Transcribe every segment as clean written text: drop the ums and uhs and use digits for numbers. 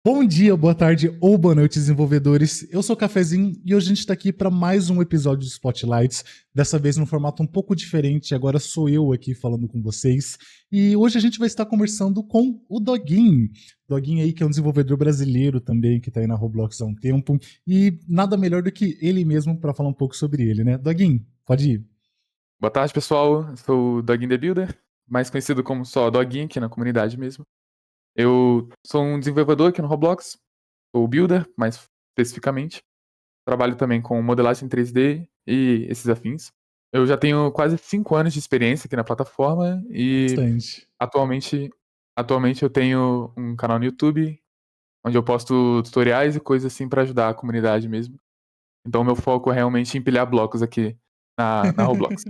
Bom dia, boa tarde ou boa noite, desenvolvedores. Eu sou o Cafezinho e hoje a gente está aqui para mais um episódio de Spotlights. Dessa vez num formato um pouco diferente. Agora sou eu aqui falando com vocês. E hoje a gente vai estar conversando com o Doguinho. Doguinho aí que é um desenvolvedor brasileiro também, que está aí na Roblox há um tempo. E nada melhor do que ele mesmo para falar um pouco sobre ele, né? Doguinho, pode ir. Boa tarde, pessoal. Eu sou o Doguinho The Builder, mais conhecido como só Doguinho aqui na comunidade mesmo. Eu sou um desenvolvedor aqui no Roblox, ou Builder, mais especificamente. Trabalho também com modelagem 3D e esses afins. Eu já tenho quase 5 anos de experiência aqui na plataforma e Bastante. atualmente, atualmente eu tenho um canal no YouTube onde eu posto tutoriais e coisas assim para ajudar a comunidade mesmo. Então, meu foco é realmente empilhar blocos aqui na Roblox.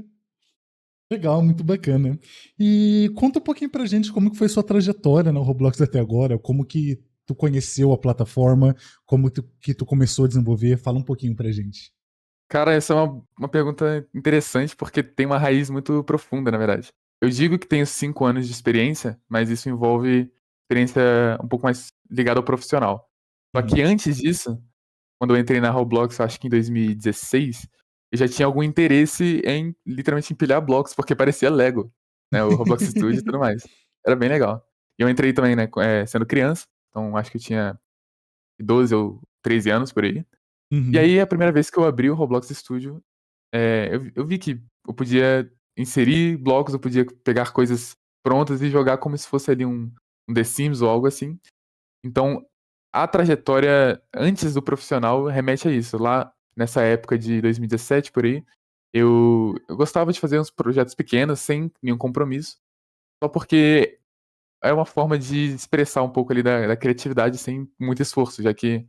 Legal, muito bacana. E conta um pouquinho pra gente como que foi sua trajetória no Roblox até agora, como que tu conheceu a plataforma, que tu começou a desenvolver, fala um pouquinho pra gente. Cara, essa é uma pergunta interessante porque tem uma raiz muito profunda, na verdade. Eu digo que tenho 5 anos de experiência, mas isso envolve experiência um pouco mais ligada ao profissional. Só que Uhum. antes disso, quando eu entrei na Roblox, acho que em 2016, eu já tinha algum interesse em literalmente empilhar blocos, porque parecia Lego, né? O Roblox Studio e tudo mais. Era bem legal. E eu entrei também, né, sendo criança, então acho que eu tinha 12 ou 13 anos por aí. E Uhum. aí, a primeira vez que eu abri o Roblox Studio, eu vi que eu podia inserir blocos, eu podia pegar coisas prontas e jogar como se fosse ali um The Sims ou algo assim. Então, a trajetória antes do profissional remete a isso. Lá nessa época de 2017, por aí, eu gostava de fazer uns projetos pequenos, sem nenhum compromisso, só porque é uma forma de expressar um pouco ali da criatividade sem muito esforço, já que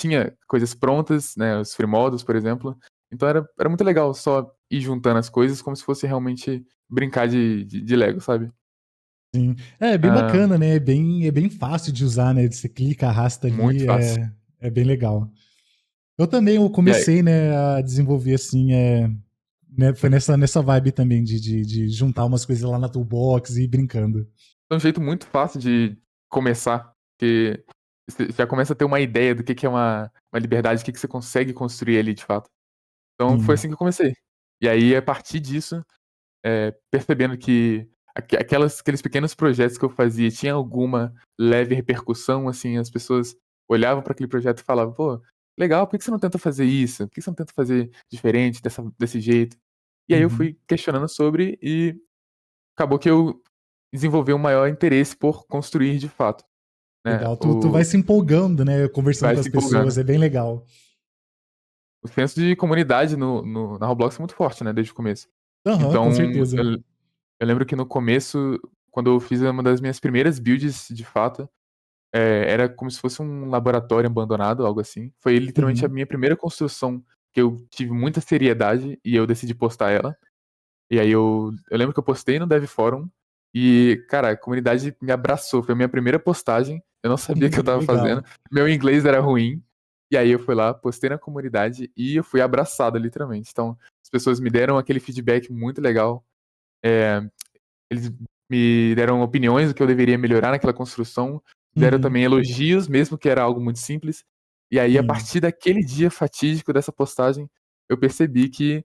tinha coisas prontas, né, os free models, por exemplo. Então era muito legal só ir juntando as coisas como se fosse realmente brincar de Lego, sabe. Sim. É bem Hã, bacana, né? É bem fácil de usar, né? Você clica, arrasta muito ali, fácil. é bem legal. Eu E aí comecei, né, a desenvolver assim, né, foi nessa vibe também de juntar umas coisas lá na toolbox e ir brincando. é um jeito muito fácil de começar, porque você já começa a ter uma ideia do que é uma liberdade, o que você consegue construir ali de fato. Então foi Sim. assim que eu comecei. E aí, a partir disso, percebendo que aqueles pequenos projetos que eu fazia tinha alguma leve repercussão, assim, as pessoas olhavam para aquele projeto e falavam: "Pô, legal, por que você não tenta fazer isso? Por que você não tenta fazer diferente desse jeito?". E aí eu Uhum. fui questionando sobre e acabou que eu desenvolvi um maior interesse por construir de fato, né, Legal. Tu vai se empolgando, né? Conversando vai com se as pessoas, empolgando. é bem legal. O senso de comunidade na Roblox é muito forte, né, desde o começo. Aham, com Então, certeza. eu lembro que no começo, quando eu fiz uma das minhas primeiras builds de fato, era como se fosse um laboratório abandonado, algo assim. Foi literalmente a Uhum. minha primeira construção que eu tive muita seriedade e eu decidi postar ela. E aí eu lembro que eu postei no Dev Forum e, cara, a comunidade me abraçou. Foi a minha primeira postagem, eu não sabia o que eu estava fazendo, Legal. meu inglês era ruim, e aí eu fui lá, postei na comunidade e eu fui abraçado literalmente. Então, as pessoas me deram aquele feedback muito legal, eh, eles me deram opiniões do que eu deveria melhorar naquela construção, deram Uhum. também elogios, mesmo que era algo muito simples. E aí, a Sim. partir daquele dia fatídico dessa postagem, eu percebi que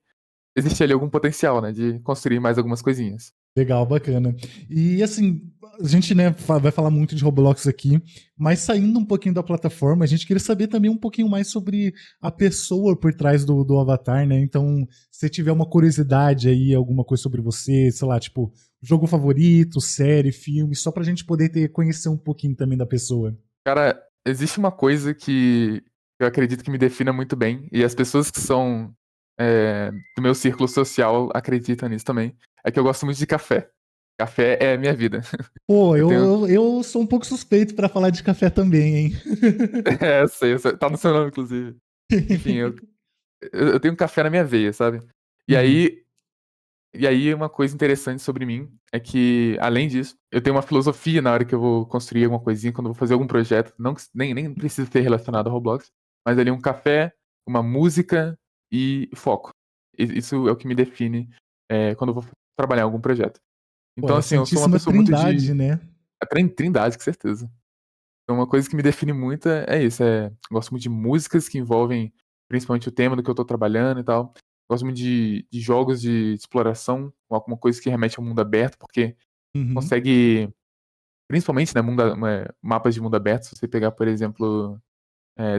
existia ali algum potencial, né, de construir mais algumas coisinhas. Legal, bacana. E assim, a gente, né, vai falar muito de Roblox aqui, mas saindo um pouquinho da plataforma, a gente queria saber também um pouquinho mais sobre a pessoa por trás do avatar, né? Então, se tiver uma curiosidade aí, alguma coisa sobre você, sei lá, tipo, jogo favorito, série, filme, só pra gente poder conhecer um pouquinho também da pessoa. Cara, existe uma coisa que eu acredito que me defina muito bem, e as pessoas que são, do meu círculo social acreditam nisso também, é que eu gosto muito de café. Café é a minha vida. Pô, Eu tenho eu sou um pouco suspeito pra falar de café também, hein? eu sei, tá no seu nome inclusive. Enfim, eu tenho café na minha veia, sabe. E Uhum. aí e aí uma coisa interessante sobre mim é que, além disso, eu tenho uma filosofia na hora que eu vou construir alguma coisinha, quando eu vou fazer algum projeto, não que nem precisa ser relacionado a Roblox, mas ali um café, uma música e foco. Isso é o que me define, quando eu vou trabalhar em algum projeto. Pô, Então, é a assim, eu sou uma Santíssima pessoa muito Trindade, de né? trindade, com certeza. Então, uma coisa que me define muito é isso. Gosto muito de músicas que envolvem principalmente o tema do que eu tô trabalhando e tal. Gosto muito de jogos de exploração, ou alguma coisa que remete ao mundo aberto, porque Uhum, consegue, principalmente, né, mapas de mundo aberto. Se você pegar, por exemplo,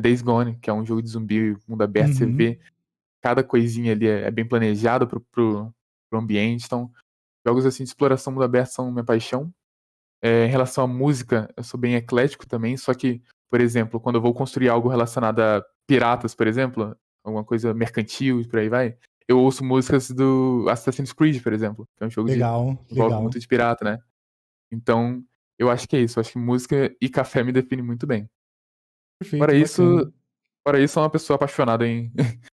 Days Gone, que é um jogo de zumbi, mundo aberto, você uhum, vê cada coisinha ali é bem planejado pro ambiente. Então, jogos assim de exploração mundo aberto são minha paixão. Em relação à música, eu sou bem eclético também, só que, por exemplo, quando eu vou construir algo relacionado a piratas, por exemplo, alguma coisa mercantil e por aí vai, eu ouço músicas do Assassin's Creed, por exemplo, que é um jogo que legal, envolve legal. muito de pirata, né? Então, eu acho que é isso. Eu acho que música e café me definem muito bem. Fora Perfeito, isso, bacana. fora isso, sou uma pessoa apaixonada em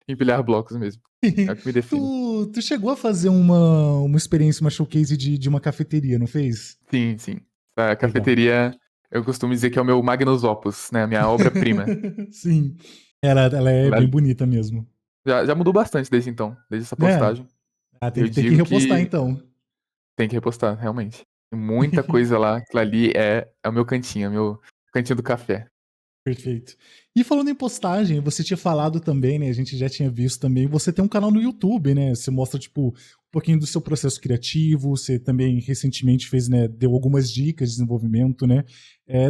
empilhar blocos mesmo. É o que me define. Tu chegou a fazer uma experiência, uma showcase de uma cafeteria, não fez? Sim, sim. A Legal. cafeteria, eu costumo dizer que é o meu magnus opus, né? A minha obra-prima. Sim. Ela é bem bonita mesmo. Já mudou bastante desde então, desde essa Né? postagem. Ah, Eu tem que digo repostar que então. tem que repostar, realmente. Tem muita coisa lá. Aquilo ali é o meu cantinho, é o meu cantinho do café. Perfeito. E falando em postagem, você tinha falado também, né? A gente já tinha visto também. Você tem um canal no YouTube, né? Você mostra, tipo, um pouquinho do seu processo criativo. Você também recentemente fez, né? Deu algumas dicas de desenvolvimento, né?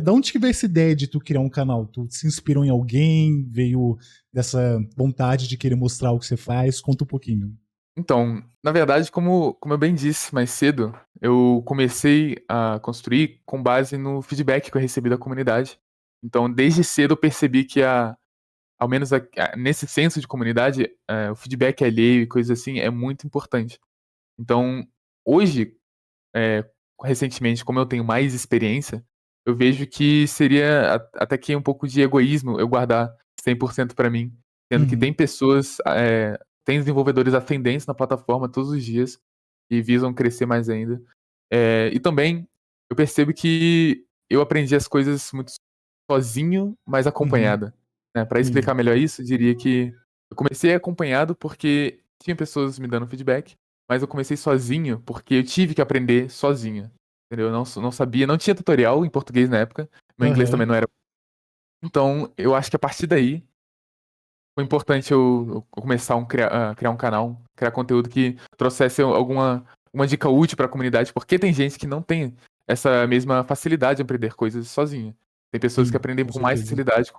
Da onde que veio essa ideia de tu criar um canal? Tu se inspirou em alguém? Veio dessa vontade de querer mostrar o que você faz? Conta um pouquinho. Então, na verdade, como eu bem disse mais cedo, eu comecei a construir com base no feedback que eu recebi da comunidade. Então, desde cedo eu percebi que ao menos nesse senso de comunidade, o feedback alheio e coisas assim é muito importante. Então, hoje, é, recentemente, como eu tenho mais experiência, eu vejo que seria até que um pouco de egoísmo eu guardar 100% para mim, sendo que tem Uhum, pessoas, tem desenvolvedores ascendentes na plataforma todos os dias e visam crescer mais ainda. E também eu percebo que eu aprendi as coisas muito sozinho, mas uhum, acompanhado. Né? Para sim, explicar melhor isso, eu diria que eu comecei acompanhado porque tinha pessoas me dando feedback, mas eu comecei sozinho porque eu tive que aprender sozinho. Entendeu? Eu não sabia, não tinha tutorial em português na época, meu inglês também aham, não era. Então, eu acho que a partir daí foi importante eu começar a criar um canal, criar conteúdo que trouxesse uma dica útil para a comunidade, porque tem gente que não tem essa mesma facilidade de aprender coisas sozinha. Tem pessoas que sim, aprendem com com mais certeza. facilidade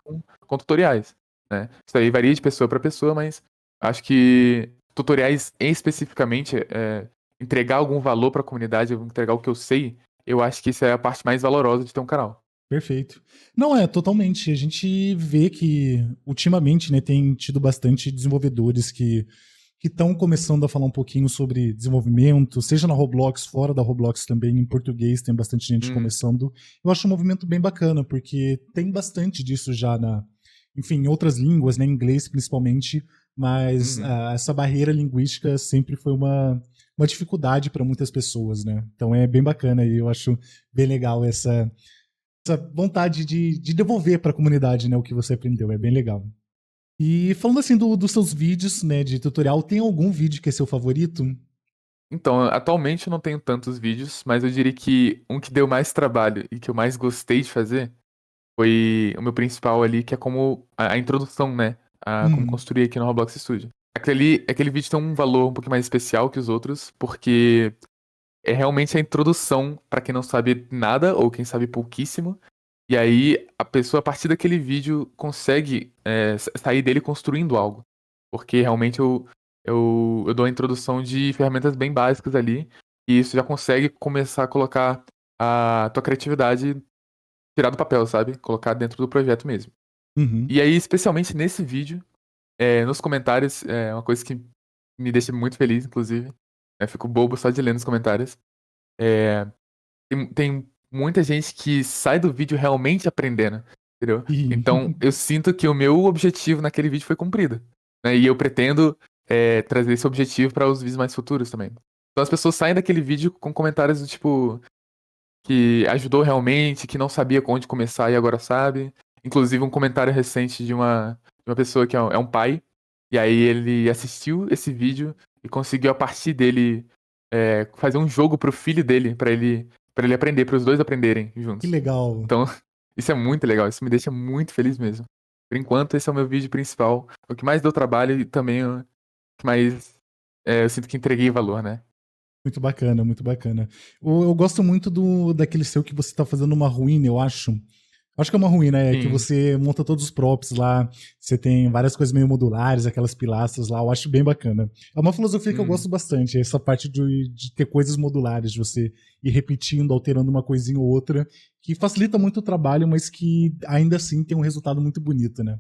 com tutoriais, né? Isso aí varia de pessoa para pessoa, mas acho que tutoriais especificamente, entregar algum valor para a comunidade, entregar o que eu sei, eu acho que isso é a parte mais valorosa de ter um canal. Perfeito. Não é, totalmente. A gente vê que ultimamente, né, tem tido bastante desenvolvedores que estão começando a falar um pouquinho sobre desenvolvimento, seja na Roblox, fora da Roblox também, em português tem bastante gente Hum, começando. Eu acho um movimento bem bacana, porque tem bastante disso já enfim, em outras línguas, né, em inglês principalmente, mas uhum. essa barreira linguística sempre foi uma dificuldade para muitas pessoas, né? Então é bem bacana e eu acho bem legal essa vontade de devolver para a comunidade, né, o que você aprendeu. É bem legal. E falando assim dos seus vídeos, né, de tutorial, tem algum vídeo que é seu favorito? Então, atualmente eu não tenho tantos vídeos, mas eu diria que um que deu mais trabalho e que eu mais gostei de fazer foi o meu principal ali, que é como a introdução, né? A como Uhum, construir aqui no Roblox Studio. Aquele vídeo tem um valor um pouco mais especial que os outros, porque é realmente a introdução para quem não sabe nada ou quem sabe pouquíssimo. E aí a pessoa, a partir daquele vídeo, consegue sair dele construindo algo. Porque realmente eu dou a introdução de ferramentas bem básicas ali. E isso já consegue começar a colocar a tua criatividade tirar do papel, sabe? Colocar dentro do projeto mesmo. uhum. E aí, especialmente nesse vídeo, nos comentários, é uma coisa que me deixa muito feliz, inclusive. Eu fico bobo só de ler nos comentários. É, tem muita gente que sai do vídeo realmente aprendendo, entendeu? E, Então, eu sinto que o meu objetivo naquele vídeo foi cumprido, né? E eu pretendo trazer esse objetivo para os vídeos mais futuros também. Então, as pessoas saem daquele vídeo com comentários do tipo que ajudou realmente, que não sabia onde começar e agora sabe. Inclusive, um comentário recente de uma pessoa que é um pai, e aí ele assistiu esse vídeo e conseguiu, a partir dele, fazer um jogo pro filho dele, para ele aprender, para os dois aprenderem que juntos. legal. Então, Isso é muito legal, isso me deixa muito feliz mesmo. Por enquanto, esse é o meu vídeo principal. O que mais deu trabalho e também o que mais eu sinto que entreguei valor, né? Muito bacana, muito bacana. Eu gosto muito daquele seu que você tá fazendo uma ruína, eu acho. Acho que é uma ruína, é que Sim. você monta todos os props lá, você tem várias coisas meio modulares, aquelas pilastras lá, eu acho bem bacana. É uma filosofia que eu Hum. gosto bastante, essa parte de ter coisas modulares, de você ir repetindo, alterando uma coisinha ou outra, que facilita muito o trabalho, mas que ainda assim tem um resultado muito bonito, né?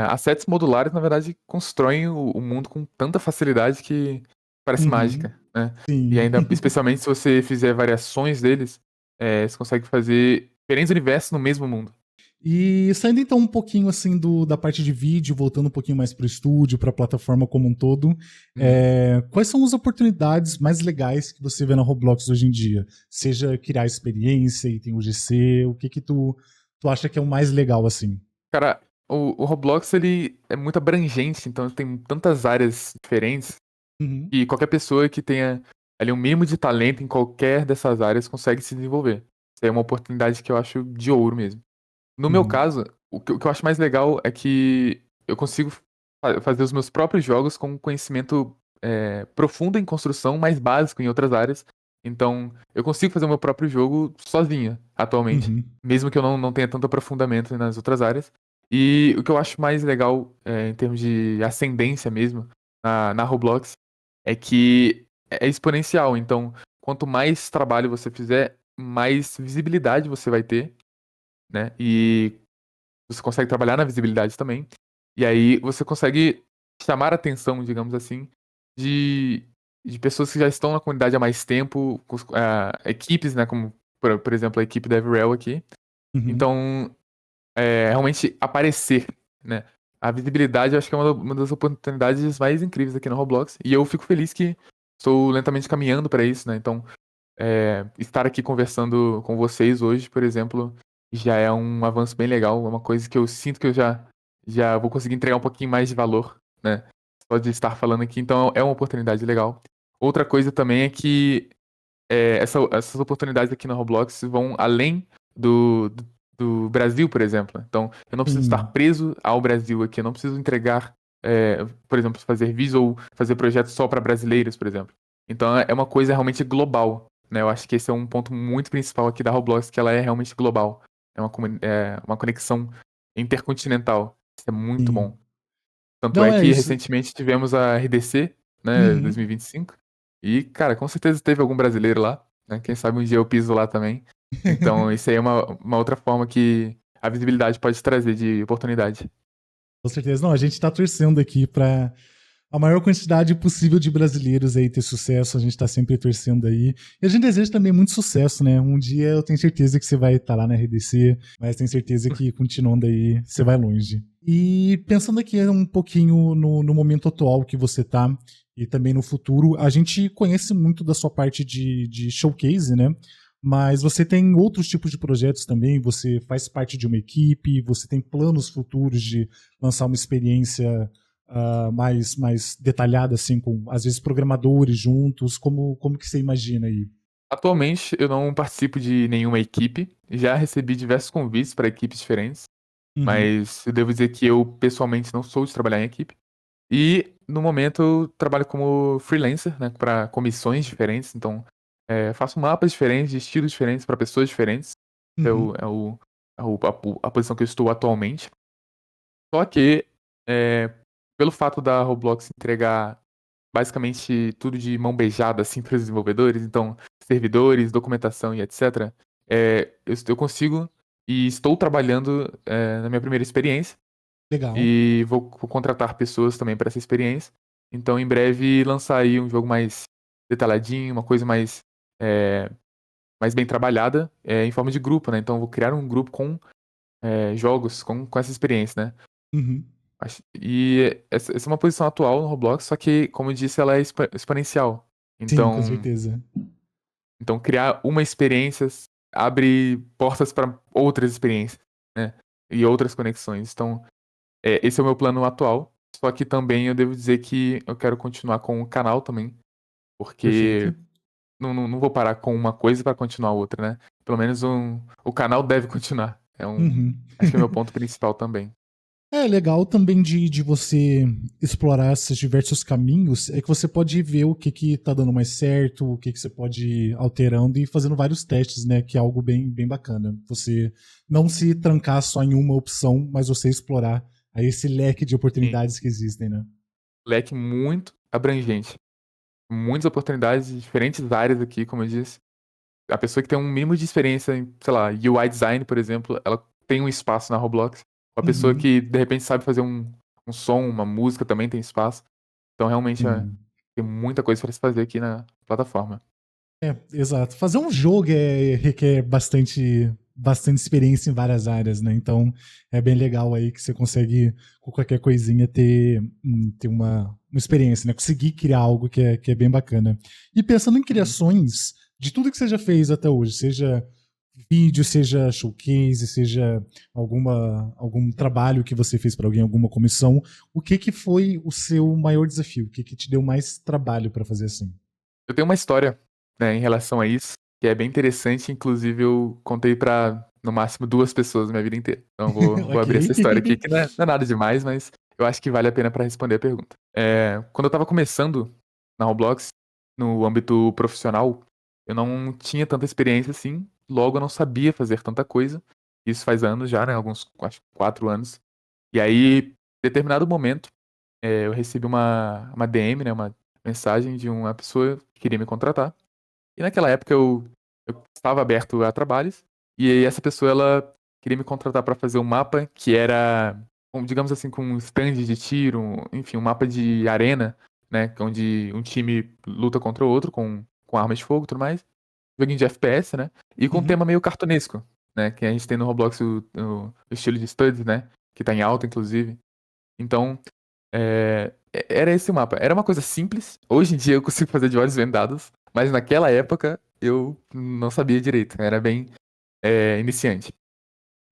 Assets modulares, na verdade, constroem o mundo com tanta facilidade que parece Uhum, mágica, né? E sim. ainda, especialmente se você fizer variações deles, você consegue fazer diferentes universos no mesmo mundo. E saindo então um pouquinho assim da parte de vídeo, voltando um pouquinho mais para o estúdio, para a plataforma como um todo, Uhum. quais são as oportunidades mais legais que você vê na Roblox hoje em dia? Seja criar experiência e tem o GC, o que que tu acha que é o mais legal assim? Cara, o Roblox, ele é muito abrangente, então tem tantas áreas diferentes Uhum, que qualquer pessoa que tenha ali um mínimo de talento em qualquer dessas áreas consegue se desenvolver. Isso aí é uma oportunidade que eu acho de ouro mesmo. No meu uhum, caso, o que eu acho mais legal é que eu consigo fazer os meus próprios jogos com conhecimento profundo em construção, mais básico em outras áreas. Então, eu consigo fazer o meu próprio jogo sozinho, atualmente, uhum, mesmo que eu não tenha tanto aprofundamento nas outras áreas. E o que eu acho mais legal, em termos de ascendência mesmo, na Roblox, é que é exponencial. Então, quanto mais trabalho você fizer, mais visibilidade você vai ter, né? E você consegue trabalhar na visibilidade também. E aí você consegue chamar a atenção, digamos assim, de, de pessoas que já estão na comunidade há mais tempo, equipes, né? Como, por exemplo, a equipe da Everell aqui. uhum. Então, realmente aparecer, né? A visibilidade eu acho que é uma das oportunidades mais incríveis aqui no Roblox. E eu fico feliz que estou lentamente caminhando para isso, né? Então, estar aqui conversando com vocês hoje, por exemplo, já é um avanço bem legal, é uma coisa que eu sinto que eu já vou conseguir entregar um pouquinho mais de valor, né? Só de estar falando aqui, então é uma oportunidade legal. Outra coisa também é que essas oportunidades aqui na Roblox vão além do Brasil, por exemplo. Então, eu não preciso estar Sim, preso ao Brasil aqui, eu não preciso entregar, por exemplo, fazer vídeo ou fazer projetos só para brasileiros, por exemplo. Então, é uma coisa realmente global, né? Eu acho que esse é um ponto muito principal aqui da Roblox, que ela é realmente global. É uma conexão intercontinental. Isso é muito sim. bom. Tanto Não é é que isso. recentemente tivemos a RDC, né, Uhum. 2025. E, cara, com certeza teve algum brasileiro lá, né? Quem sabe um dia eu piso lá também. Então, isso aí é uma outra forma que a visibilidade pode trazer de oportunidade. Com certeza. Não, a gente tá torcendo aqui pra a maior quantidade possível de brasileiros aí ter sucesso, a gente tá sempre torcendo aí. E a gente deseja também muito sucesso, né? Um dia eu tenho certeza que você vai estar lá na RDC, mas tenho certeza que continuando aí, você vai longe. E pensando aqui um pouquinho no momento atual que você tá, e também no futuro, a gente conhece muito da sua parte de showcase, né? Mas você tem outros tipos de projetos também, você faz parte de uma equipe, você tem planos futuros de lançar uma experiência mais detalhada, assim, com às vezes programadores juntos? Como que você imagina aí? Atualmente, eu não participo de nenhuma equipe. Já recebi diversos convites para equipes diferentes, Uhum, mas eu devo dizer que eu, pessoalmente, não sou de trabalhar em equipe. E, no momento, eu trabalho como freelancer, né, para comissões diferentes. Então, faço mapas diferentes, de estilos diferentes, para pessoas diferentes. É, uhum, o, é, o, a posição que eu estou atualmente. Só que, é, pelo fato da Roblox entregar basicamente tudo de mão beijada assim para os desenvolvedores, então servidores, documentação e etc. Eu consigo e estou trabalhando na minha primeira experiência legal. e vou contratar pessoas também para essa experiência. Então, em breve, lançar aí um jogo mais detalhadinho, uma coisa é, mais bem trabalhada, em forma de grupo, né? Então, vou criar um grupo com jogos com essa experiência, né? Uhum. E essa é uma posição atual no Roblox, só que, como eu disse, ela é exponencial. Sim, com Então, certeza. então criar uma experiência abre portas para outras experiências, né? E outras conexões. Então, esse é o meu plano atual. Só que também eu devo dizer que eu quero continuar com o canal também, Perfeito. porque não vou parar com uma coisa para continuar a outra, né? Pelo menos o canal deve continuar. Uhum. Acho que é o meu ponto principal também. É legal também de você explorar esses diversos caminhos, é que você pode ver o que tá dando mais certo, o que você pode ir alterando e fazendo vários testes, né? Que é algo bem bacana. Você não se trancar só em uma opção, mas você explorar aí esse leque de Sim. oportunidades que existem, né? Leque muito abrangente. Muitas oportunidades de diferentes áreas aqui, como eu disse. A pessoa que tem um mínimo de experiência em, sei lá, UI design, por exemplo, ela tem um espaço na Roblox. A pessoa Uhum. que, de repente, sabe fazer um som, uma música, também tem espaço. Então, realmente, Sim. tem muita coisa para se fazer aqui na plataforma. É, exato. Fazer um jogo requer bastante experiência em várias áreas, né? Então é bem legal aí que você consegue, com qualquer coisinha, ter uma experiência, né? Conseguir criar algo que é bem bacana. E pensando em Uhum. criações, de tudo que você já fez até hoje, seja vídeo, seja showcase, seja algum trabalho que você fez para alguém, alguma comissão, o que foi o seu maior desafio? O que te deu mais trabalho para fazer assim? Eu tenho uma história, né, em relação a isso, que é bem interessante. Inclusive, eu contei para, no máximo, 2 pessoas na minha vida inteira. Então, eu vou Ok. abrir essa história aqui, que não é nada demais, mas eu acho que vale a pena para responder a pergunta. Quando eu estava começando na Roblox, no âmbito profissional, eu não tinha tanta experiência assim, logo eu não sabia fazer tanta coisa. Isso faz anos já, né? Alguns, acho que 4 anos. E aí, em determinado momento, eu recebi uma DM, né? Uma mensagem de uma pessoa que queria me contratar. E naquela época eu estava aberto a trabalhos. E aí essa pessoa, ela queria me contratar para fazer um mapa que era, digamos assim, com um stand de tiro, enfim, um mapa de arena, né? Onde um time luta contra o outro com armas de fogo e tudo mais. Joguinho de FPS, né? E com um Uhum. tema meio cartunesco, né? Que a gente tem no Roblox o estilo de studs, né? Que tá em alta, inclusive. Então, era esse o mapa. Era uma coisa simples. Hoje em dia eu consigo fazer de olhos vendados, mas naquela época eu não sabia direito. Era bem iniciante.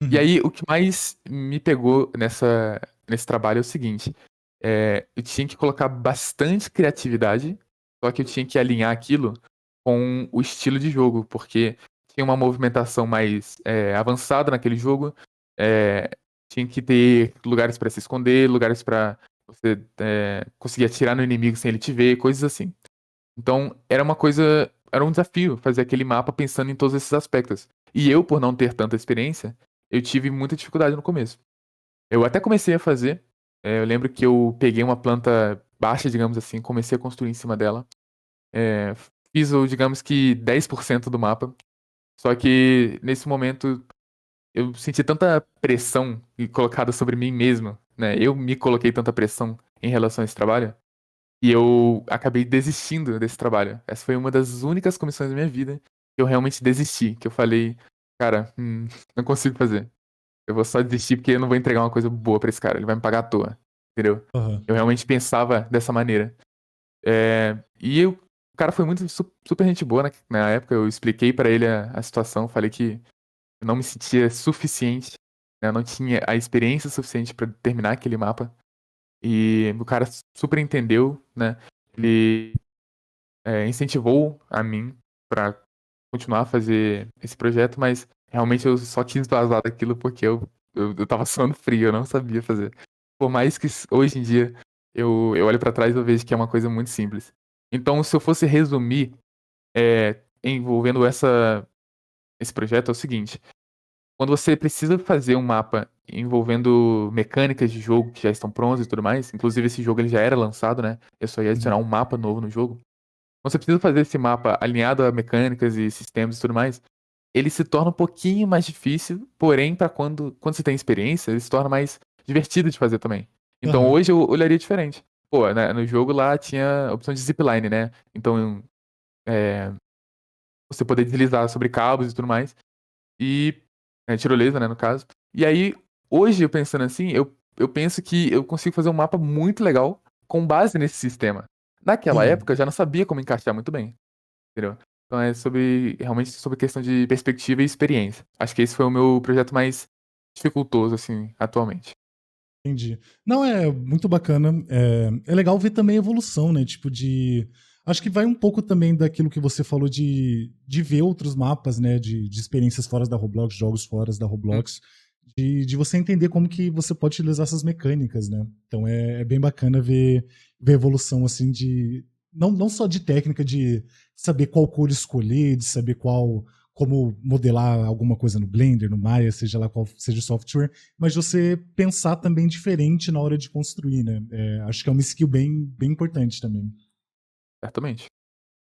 E Uhum. aí, o que mais me pegou nesse trabalho é o seguinte: eu tinha que colocar bastante criatividade, só que eu tinha que alinhar aquilo com o estilo de jogo, porque tinha uma movimentação mais avançada naquele jogo, é, tinha que ter lugares para se esconder, lugares para você conseguir atirar no inimigo sem ele te ver, coisas assim. Então, era um desafio fazer aquele mapa pensando em todos esses aspectos. E eu, por não ter tanta experiência, eu tive muita dificuldade no começo. Eu até comecei a fazer, eu lembro que eu peguei uma planta baixa, digamos assim, comecei a construir em cima dela. É, fiz, digamos que 10% do mapa. Só que nesse momento eu senti tanta pressão colocada sobre mim mesmo, né? Eu me coloquei tanta pressão em relação a esse trabalho e eu acabei desistindo desse trabalho. Essa foi uma das únicas comissões da minha vida que eu realmente desisti, que eu falei, cara, não consigo fazer. Eu vou só desistir porque eu não vou entregar uma coisa boa pra esse cara, ele vai me pagar à toa, entendeu? Aham. Eu realmente pensava dessa maneira. O cara foi muito super gente boa na época. Eu expliquei pra ele a situação, falei que eu não me sentia suficiente, né? Eu não tinha a experiência suficiente pra terminar aquele mapa. E o cara super entendeu, né? Ele incentivou a mim pra continuar a fazer esse projeto, mas realmente eu só quis vazar daquilo porque eu tava suando frio, eu não sabia fazer. Por mais que hoje em dia eu olho pra trás e eu vejo que é uma coisa muito simples. Então, se eu fosse resumir, envolvendo esse projeto, é o seguinte: quando você precisa fazer um mapa envolvendo mecânicas de jogo que já estão prontas e tudo mais, inclusive esse jogo ele já era lançado, né? Eu só ia adicionar Uhum. um mapa novo no jogo. Quando você precisa fazer esse mapa alinhado a mecânicas e sistemas e tudo mais, ele se torna um pouquinho mais difícil, porém, para quando você tem experiência, ele se torna mais divertido de fazer também. Então Aham. hoje eu olharia diferente. Pô, né, no jogo lá tinha a opção de zipline, né? Então, é, você poder deslizar sobre cabos e tudo mais. E. Tirolesa, né, no caso. E aí, hoje, eu pensando assim, eu penso que eu consigo fazer um mapa muito legal com base nesse sistema. Naquela Aham. época, eu já não sabia como encaixar muito bem, entendeu? Então é realmente sobre questão de perspectiva e experiência. Acho que esse foi o meu projeto mais dificultoso, assim, atualmente. Entendi. Não, é muito bacana. É legal ver também a evolução, né? Tipo, de Acho que vai um pouco também daquilo que você falou de ver outros mapas, né? De experiências fora da Roblox, jogos fora da Hum, Roblox, de você entender como que você pode utilizar essas mecânicas, né? Então é bem bacana ver a evolução, assim, de. Não só de técnica, de saber qual cor escolher, de saber como modelar alguma coisa no Blender, no Maya, seja lá qual seja o software, mas você pensar também diferente na hora de construir, né? Acho que é uma skill bem importante também. certamente.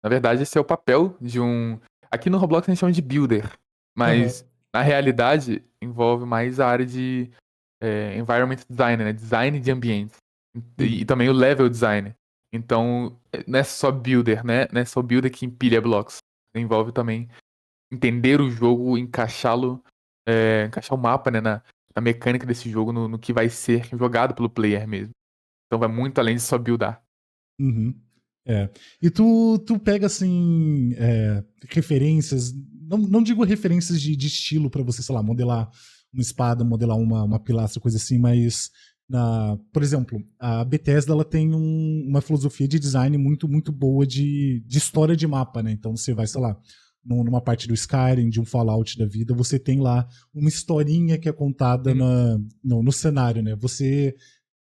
Na verdade, esse é o papel de um. Aqui no Roblox a gente chama de builder, Aham. mas na realidade envolve mais a área de environment design, né? Design de ambiente. E Uhum. também o level design. Então, não é só builder, né? Não é só builder que empilha blocos. Envolve também entender o jogo, encaixá-lo, encaixar o mapa, né, na mecânica desse jogo, no que vai ser jogado pelo player mesmo. Então vai muito além de só buildar. Uhum. É. E tu pega, assim, referências, não digo referências de estilo pra você, sei lá, modelar uma espada, modelar uma pilastra, coisa assim, mas, por exemplo, a Bethesda ela tem uma filosofia de design muito boa de história de mapa, né? Então você vai, sei lá, numa parte do Skyrim, de um Fallout da vida, você tem lá uma historinha que é contada Hum. no cenário, né? Você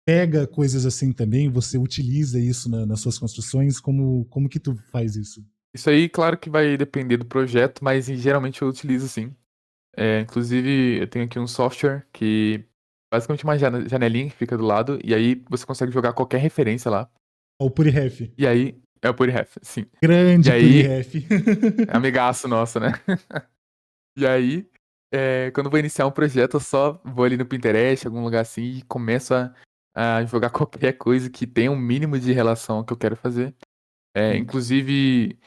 pega coisas assim também, você utiliza isso nas suas construções, como que tu faz isso? Isso aí, claro que vai depender do projeto, mas geralmente eu utilizo sim. Inclusive, eu tenho aqui um software que basicamente uma janelinha que fica do lado, e aí você consegue jogar qualquer referência lá. O Purihef. E aí, é o PureRef, sim. E Grande aí, Purihef. amigaço nosso, né? E aí, quando eu vou iniciar um projeto, eu só vou ali no Pinterest, algum lugar assim, e começo a jogar qualquer coisa que tenha um mínimo de relação ao que eu quero fazer. Hum. Inclusive,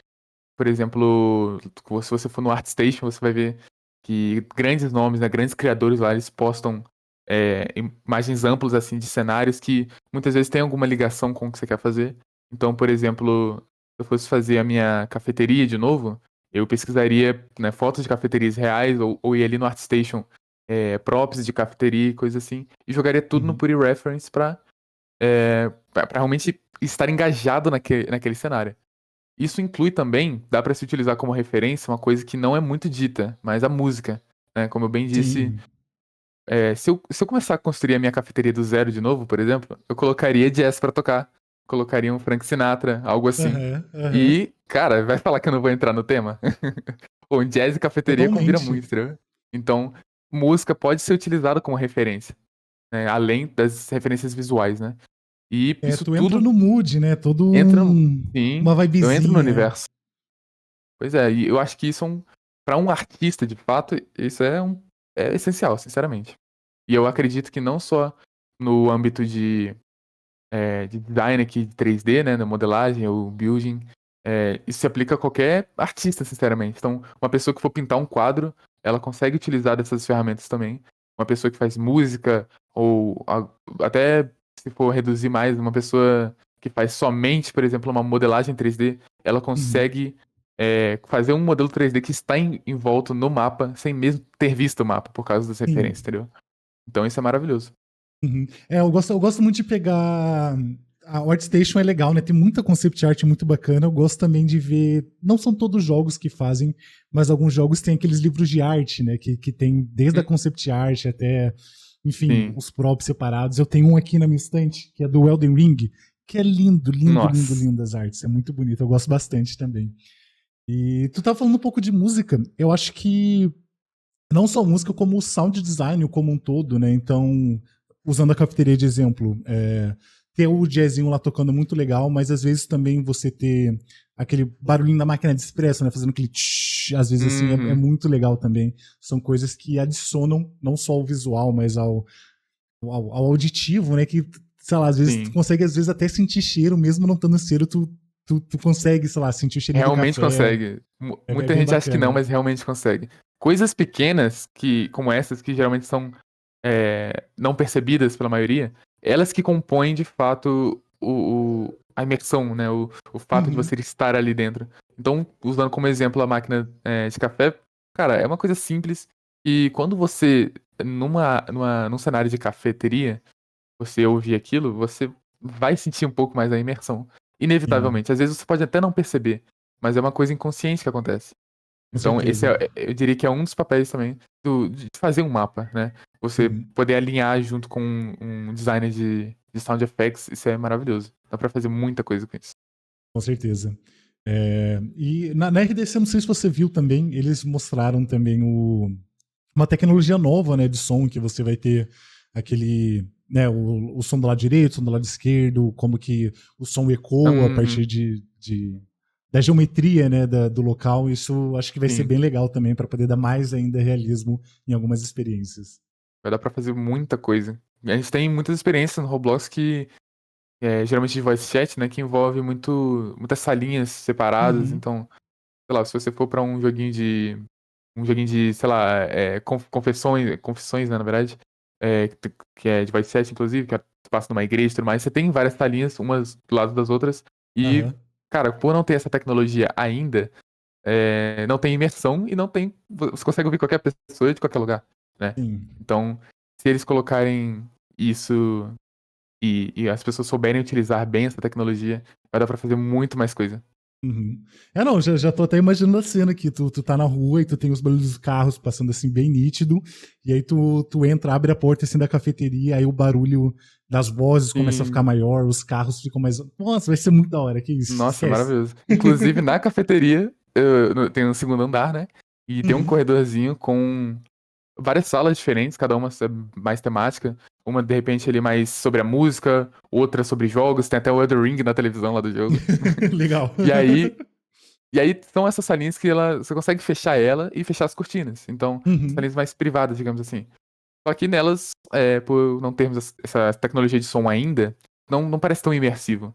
por exemplo, se você for no ArtStation, você vai ver que grandes nomes, né, grandes criadores lá, eles postam imagens amplas assim de cenários que muitas vezes têm alguma ligação com o que você quer fazer. Então, por exemplo, se eu fosse fazer a minha cafeteria de novo, eu pesquisaria, né, fotos de cafeterias reais ou ir ali no ArtStation, props de cafeteria e coisa assim, e jogaria tudo no Uhum. Puri Reference pra realmente estar engajado naquele cenário. Isso inclui também, dá para se utilizar como referência uma coisa que não é muito dita, mas a música, né? Como eu bem disse, Sim. se eu começar a construir a minha cafeteria do zero de novo, por exemplo, eu colocaria jazz pra tocar, colocaria um Frank Sinatra, algo assim. Aham, aham. E, cara, vai falar que eu não vou entrar no tema? Pô, jazz e cafeteria combina Totalmente. muito, entendeu? Então, música pode ser utilizada como referência, né? Além das referências visuais, né? E isso Tu entra tudo no mood, né? Todo entra no. Sim, uma eu entro no vibezinha. universo. Pois é, e eu acho que isso para um artista, de fato, isso é essencial, sinceramente. E eu acredito que não só no âmbito de design aqui de 3D, né, na modelagem ou building, isso se aplica a qualquer artista, sinceramente. Então, uma pessoa que for pintar um quadro, ela consegue utilizar dessas ferramentas também. Uma pessoa que faz música, ou até se for reduzir mais, uma pessoa que faz somente, por exemplo, uma modelagem 3D, ela Uhum. consegue fazer um modelo 3D que está envolto no mapa, sem mesmo ter visto o mapa, por causa das referências, Sim. entendeu? Então isso é maravilhoso. Uhum. Eu gosto muito de pegar. O ArtStation é legal, né? Tem muita concept art muito bacana. Eu gosto também de ver. Não são todos jogos que fazem, mas alguns jogos têm aqueles livros de arte, né? Que tem desde a Hum, concept art até, enfim, Sim. os props separados. Eu tenho um aqui na minha estante, que é do Elden Ring, que é lindo, lindo, lindo, Nossa. lindo as artes. É muito bonito. Eu gosto bastante também. E tu tava falando um pouco de música. Eu acho que não só música, como o sound design como um todo, né? Então, usando a cafeteria de exemplo, ter o jazzinho lá tocando muito legal, mas às vezes também você ter aquele barulhinho da máquina de expresso, né? Fazendo aquele tsh, às vezes assim, é Uhum. muito legal também. São coisas que adicionam não só ao visual, mas ao auditivo, né? Que, sei lá, às vezes tu Sim. consegue às vezes até sentir cheiro, mesmo não estando cheiro, tu consegue, sei lá, sentir o cheirinho do Realmente café. consegue. É Muita bem gente acha que não, bacana. mas realmente consegue. Coisas pequenas como essas, que geralmente são não percebidas pela maioria, elas que compõem de fato a imersão, né? O fato de Uhum. você estar ali dentro. Então, usando como exemplo a máquina de café, cara, é uma coisa simples. E quando você, num cenário de cafeteria, você ouvir aquilo, você vai sentir um pouco mais a imersão. Sim, inevitavelmente. Às vezes você pode até não perceber, mas é uma coisa inconsciente que acontece. com Então, esse certeza. eu diria que é um dos papéis também de fazer um mapa, né? Você Uhum, poder alinhar junto com um designer de sound effects, isso é maravilhoso. Dá pra fazer muita coisa com isso. com certeza. E na RDC, não sei se você viu também, eles mostraram também uma tecnologia nova, né, de som, que você vai ter aquele, né, o som do lado direito, o som do lado esquerdo, como que o som ecoa a Uhum, partir da geometria, né, do local. Isso acho que vai ser sim. bem legal também para poder dar mais ainda realismo em algumas experiências. Vai dar pra fazer muita coisa. A gente tem muitas experiências no Roblox que, geralmente de voice chat, né, que envolve muitas salinhas separadas. Uhum. Então, sei lá, se você for pra um joguinho de, sei lá, confissões, né, na verdade, que é de voice chat, inclusive, que você passa numa igreja e tudo mais, você tem várias salinhas, umas do lado das outras, e, Aham. cara, por não ter essa tecnologia ainda, não tem imersão e não tem. Você consegue ouvir qualquer pessoa de qualquer lugar, né? Sim. Então, se eles colocarem isso e as pessoas souberem utilizar bem essa tecnologia, vai dar pra fazer muito mais coisa. Uhum. Não, já tô até imaginando a cena aqui. Tu tá na rua e tu tem os barulhos dos carros passando assim bem nítido, e aí tu entra, abre a porta assim da cafeteria, aí o barulho das vozes começa a ficar Sim. maior, os carros ficam mais. Nossa, vai ser muito da hora, que isso, Nossa, esquece. maravilhoso. Inclusive, na cafeteria, tem um segundo andar, né? E tem um Uhum. corredorzinho com várias salas diferentes, cada uma mais temática. Uma, de repente, ali mais sobre a música, outra sobre jogos. Tem até o Elden Ring na televisão lá do jogo. Legal. E aí, e aí são essas salinhas que você consegue fechar ela e fechar as cortinas. Então, Uhum. salinhas mais privadas, digamos assim. Só que nelas, por não termos essa tecnologia de som ainda, não parece tão imersivo.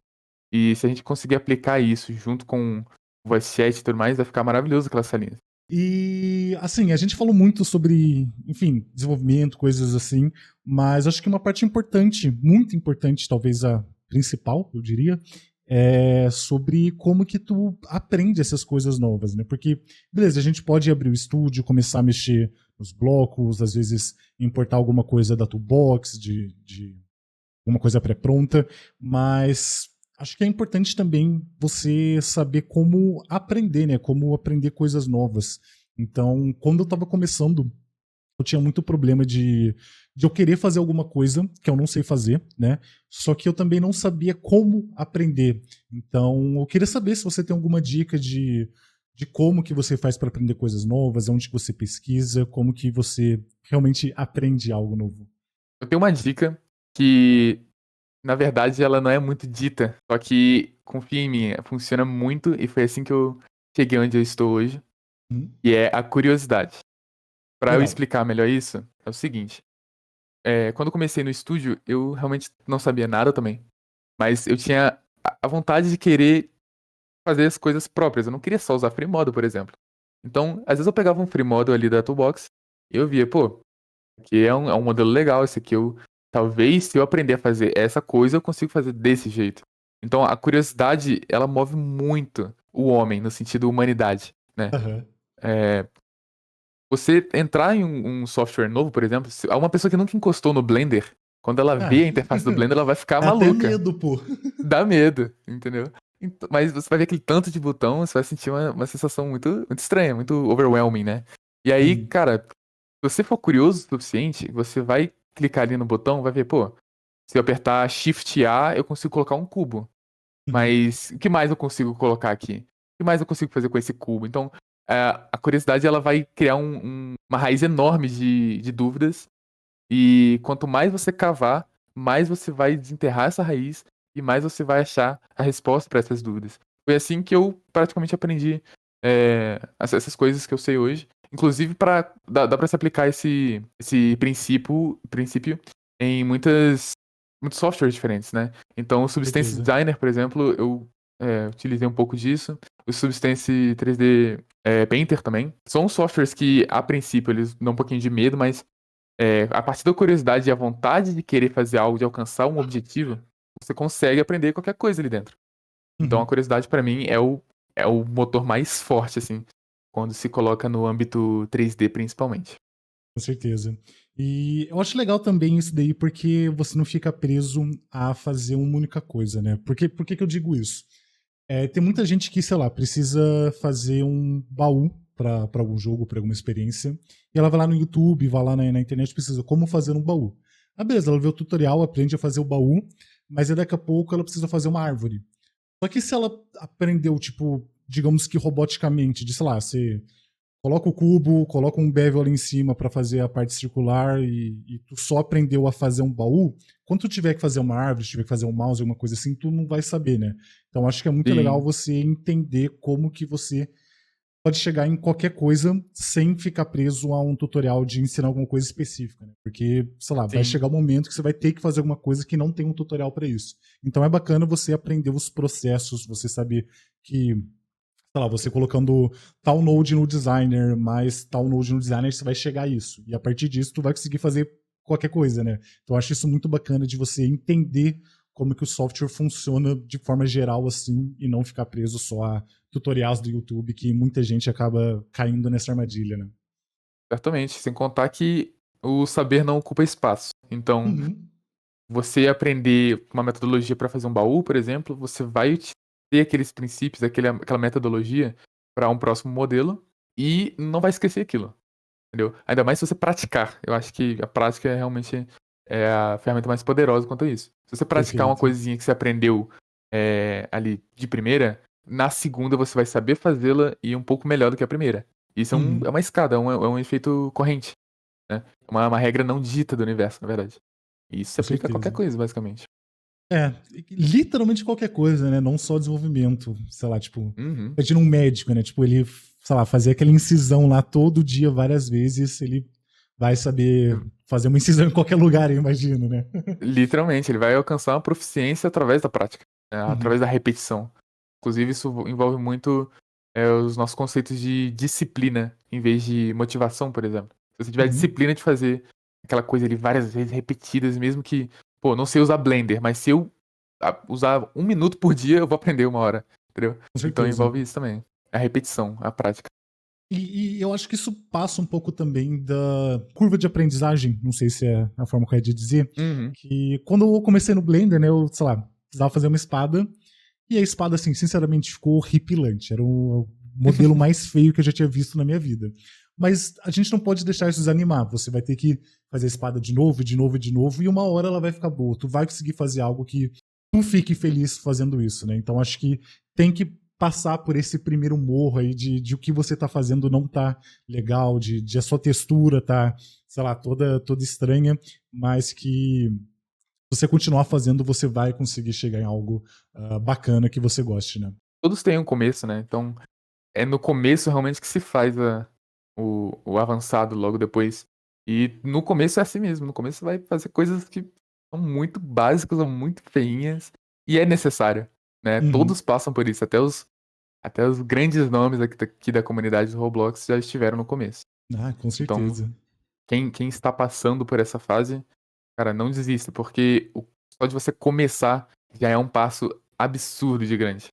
E se a gente conseguir aplicar isso junto com o voice chat e tudo mais, vai ficar maravilhoso aquelas salinhas. E, assim, a gente falou muito sobre, enfim, desenvolvimento, coisas assim, mas acho que uma parte importante, muito importante, talvez a principal, eu diria, é sobre como que tu aprende essas coisas novas, né? Porque, beleza, a gente pode abrir o estúdio, começar a mexer nos blocos, às vezes importar alguma coisa da toolbox, de alguma coisa pré-pronta, mas acho que é importante também você saber como aprender, né? Como aprender coisas novas. Então, quando eu estava começando, eu tinha muito problema de eu querer fazer alguma coisa que eu não sei fazer, né? Só que eu também não sabia como aprender. Então, eu queria saber se você tem alguma dica de como que você faz para aprender coisas novas, onde que você pesquisa, como que você realmente aprende algo novo. Eu tenho uma dica que, na verdade, ela não é muito dita, só que, confia em mim, funciona muito e foi assim que eu cheguei onde eu estou hoje, Hum, e é a curiosidade. Para eu legal. explicar melhor isso, é o seguinte: quando eu comecei no estúdio, eu realmente não sabia nada também, mas eu tinha a vontade de querer fazer as coisas próprias, eu não queria só usar free model, por exemplo. Então, às vezes eu pegava um free model ali da Toolbox e eu via, pô, aqui é um modelo legal, esse aqui talvez se eu aprender a fazer essa coisa, eu consigo fazer desse jeito. Então, a curiosidade, ela move muito o homem, no sentido humanidade, né? Aham. É, você entrar em um software novo, por exemplo, se uma pessoa que nunca encostou no Blender, quando ela Ah, vê a interface do Blender, ela vai ficar dá até maluca. medo, pô. Dá medo, entendeu? Mas você vai ver aquele tanto de botão, você vai sentir uma sensação muito, muito estranha, muito overwhelming, né? E aí, Sim. cara, se você for curioso o suficiente, você vai clicar ali no botão, vai ver, pô, se eu apertar Shift A, eu consigo colocar um cubo. Uhum. Mas o que mais eu consigo colocar aqui? O que mais eu consigo fazer com esse cubo? Então, a curiosidade ela vai criar uma raiz enorme de dúvidas. E quanto mais você cavar, mais você vai desenterrar essa raiz e mais você vai achar a resposta para essas dúvidas. Foi assim que eu praticamente aprendi essas coisas que eu sei hoje. Inclusive, dá para se aplicar esse princípio em muitos softwares diferentes, né? Então, o Substance Certeza. Designer, por exemplo, eu utilizei um pouco disso. O Substance 3D Painter também. São softwares que, a princípio, eles dão um pouquinho de medo, mas a partir da curiosidade e a vontade de querer fazer algo, de alcançar um objetivo, você consegue aprender qualquer coisa ali dentro. Então a Uhum. curiosidade pra mim é o motor mais forte, assim, quando se coloca no âmbito 3D principalmente. Com certeza. E eu acho legal também isso daí, porque você não fica preso a fazer uma única coisa, né? Por que que eu digo isso? Tem muita gente que, sei lá, precisa fazer um baú pra algum jogo, pra alguma experiência, e ela vai lá no YouTube, vai lá na internet, precisa como fazer um baú. Ah, beleza, ela vê o tutorial, aprende a fazer o baú, mas aí daqui a pouco ela precisa fazer uma árvore. Só que se ela aprendeu, tipo, digamos que roboticamente, de, sei lá, você coloca o cubo, coloca um bevel ali em cima para fazer a parte circular e tu só aprendeu a fazer um baú, quando tu tiver que fazer uma árvore, tiver que fazer um mouse, alguma coisa assim, tu não vai saber, né? Então acho que é muito legal Sim, você entender como que você pode chegar em qualquer coisa sem ficar preso a um tutorial de ensinar alguma coisa específica, né? Porque, sei lá, vai sim, chegar um momento que você vai ter que fazer alguma coisa que não tem um tutorial para isso. Então é bacana você aprender os processos, você saber que, sei lá, você colocando tal node no designer, mais tal node no designer, você vai chegar a isso. E a partir disso, tu vai conseguir fazer qualquer coisa, né? Então eu acho isso muito bacana de você entender como que o software funciona de forma geral, assim, e não ficar preso só a tutoriais do YouTube, que muita gente acaba caindo nessa armadilha, né? certamente. Sem contar que o saber não ocupa espaço. Então, Uhum, você aprender uma metodologia para fazer um baú, por exemplo, você vai ter aqueles princípios, aquela metodologia para um próximo modelo e não vai esquecer aquilo, entendeu? Ainda mais se você praticar. Eu acho que a prática é realmente a ferramenta mais poderosa quanto a isso. Se você praticar uma perfeito. coisinha que você aprendeu ali de primeira, na segunda você vai saber fazê-la e um pouco melhor do que a primeira. Isso é Uhum, uma escada, é um efeito corrente, né? Uma regra não dita do universo, na verdade. E isso se com aplica a qualquer certeza. coisa, basicamente. É, literalmente qualquer coisa, né? Não só desenvolvimento. Sei lá, tipo, Uhum. imagina um médico, né? Tipo, ele, sei lá, fazer aquela incisão lá todo dia, várias vezes, ele vai saber fazer uma incisão em qualquer lugar, eu imagino, né? Literalmente, ele vai alcançar uma proficiência através da prática, né? Uhum, Através da repetição. Inclusive, isso envolve muito os nossos conceitos de disciplina, em vez de motivação, por exemplo. Se você tiver uhum, disciplina de fazer aquela coisa ali várias vezes repetidas, mesmo que, pô, não sei usar Blender, mas se eu usar 1 minuto por dia, eu vou aprender 1 hora, entendeu? com Então certeza. envolve isso também. A repetição, a prática. E eu acho que isso passa um pouco também da curva de aprendizagem, não sei se é a forma correta de dizer, Uhum. que quando eu comecei no Blender, né, eu, sei lá, precisava fazer uma espada, e a espada, assim, sinceramente, ficou horripilante. Era o modelo mais feio que eu já tinha visto na minha vida. Mas a gente não pode deixar isso desanimar. Você vai ter que fazer a espada de novo, de novo, de novo, e uma hora ela vai ficar boa. Tu vai conseguir fazer algo que tu fique feliz fazendo isso, né? Então acho que tem que passar por esse primeiro morro aí de o que você tá fazendo não tá legal, de a sua textura tá, sei lá, toda estranha, mas que se você continuar fazendo, você vai conseguir chegar em algo bacana que você goste, né? Todos têm um começo, né? Então, é no começo realmente que se faz o avançado logo depois. E no começo é assim mesmo. No começo você vai fazer coisas que são muito básicas ou muito feinhas. E é necessário, né? Uhum. Todos passam por isso. Até os grandes nomes aqui da comunidade do Roblox já estiveram no começo. Ah, com Então, certeza. quem está passando por essa fase, cara, não desista, porque só de você começar já é um passo absurdo de grande.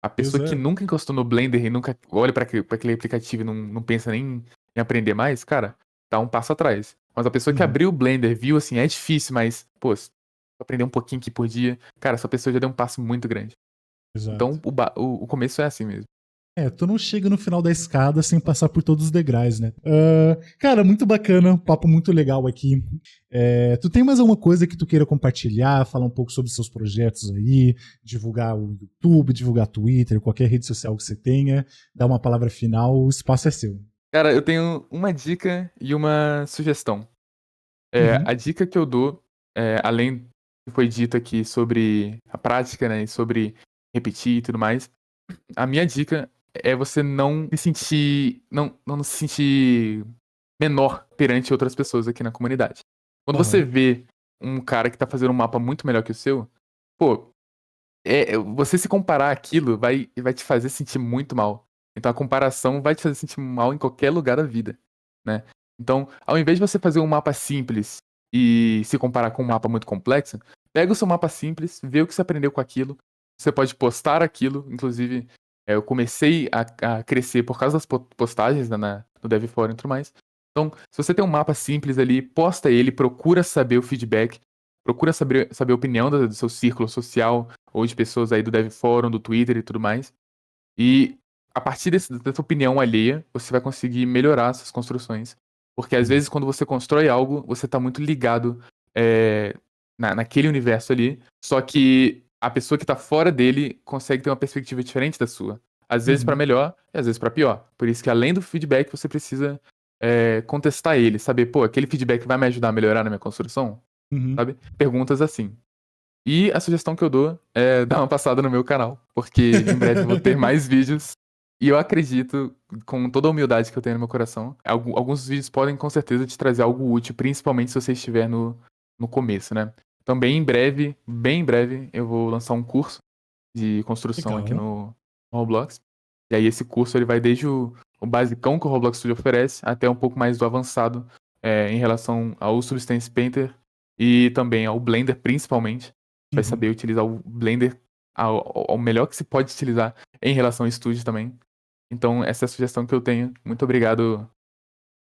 A Pois pessoa que é. nunca encostou no Blender e nunca olha pra aquele aplicativo e não pensa nem em aprender mais, cara, tá um passo atrás. Mas a pessoa que Uhum. abriu o Blender, viu assim, é difícil, mas, pô, se aprender um pouquinho aqui por dia, cara, essa pessoa já deu um passo muito grande. Exato. Então, o começo é assim mesmo. Tu não chega no final da escada sem passar por todos os degraus, né? Cara, muito bacana, papo muito legal aqui. Tu tem mais alguma coisa que tu queira compartilhar, falar um pouco sobre seus projetos aí, divulgar o YouTube, divulgar Twitter, qualquer rede social que você tenha, dar uma palavra final, o espaço é seu. Cara, eu tenho uma dica e uma sugestão. A Uhum, dica que eu dou, além do que foi dito aqui sobre a prática, né, e sobre repetir e tudo mais, a minha dica é você não se sentir menor perante outras pessoas aqui na comunidade. Quando você aham, vê um cara que tá fazendo um mapa muito melhor que o seu, pô, você se comparar aquilo vai te fazer sentir muito mal. Então a comparação vai te fazer sentir mal em qualquer lugar da vida, né? Então, ao invés de você fazer um mapa simples e se comparar com um mapa muito complexo, pega o seu mapa simples, vê o que você aprendeu com aquilo. Você pode postar aquilo. Inclusive, eu comecei a crescer por causa das postagens, né, no Dev Forum e tudo mais. Então, se você tem um mapa simples ali, posta ele, procura saber o feedback, procura saber a opinião do seu círculo social, ou de pessoas aí do Dev Forum, do Twitter e tudo mais. E a partir dessa opinião alheia, você vai conseguir melhorar essas construções. Porque às vezes quando você constrói algo, você tá muito ligado naquele universo ali, só que a pessoa que tá fora dele consegue ter uma perspectiva diferente da sua. Às vezes pra Uhum. melhor e às vezes pra pior. Por isso que além do feedback, você precisa contestar ele, saber, pô, aquele feedback vai me ajudar a melhorar na minha construção? Uhum. Sabe? Perguntas assim. E a sugestão que eu dou é dar uma passada no meu canal, porque em breve eu vou ter mais vídeos. E eu acredito, com toda a humildade que eu tenho no meu coração, alguns vídeos podem com certeza te trazer algo útil, principalmente se você estiver no começo, né? Também em breve, bem em breve, eu vou lançar um curso de construção aqui Legal. no Roblox. E aí esse curso ele vai desde o basicão que o Roblox Studio oferece até um pouco mais do avançado em relação ao Substance Painter e também ao Blender, principalmente. Vai Uhum. saber utilizar o Blender ao melhor que se pode utilizar em relação ao estúdio também. Então, essa é a sugestão que eu tenho. Muito obrigado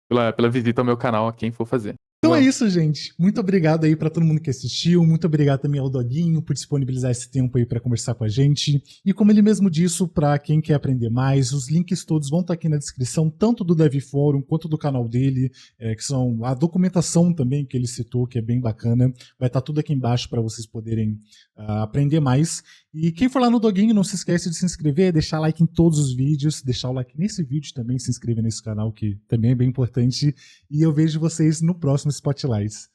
pela visita ao meu canal, a quem for fazer. Então é João, isso, gente. Muito obrigado aí pra todo mundo que assistiu. Muito obrigado também ao Doguinho por disponibilizar esse tempo aí pra conversar com a gente. E como ele mesmo disse, pra quem quer aprender mais, os links todos vão estar aqui na descrição, tanto do Dev Forum quanto do canal dele, que são a documentação também que ele citou, que é bem bacana. Vai estar tudo aqui embaixo para vocês poderem aprender mais. E quem for lá no Doguinho, não se esquece de se inscrever, deixar like em todos os vídeos, deixar o like nesse vídeo também, se inscrever nesse canal, que também é bem importante. E eu vejo vocês no próximo Spotlights.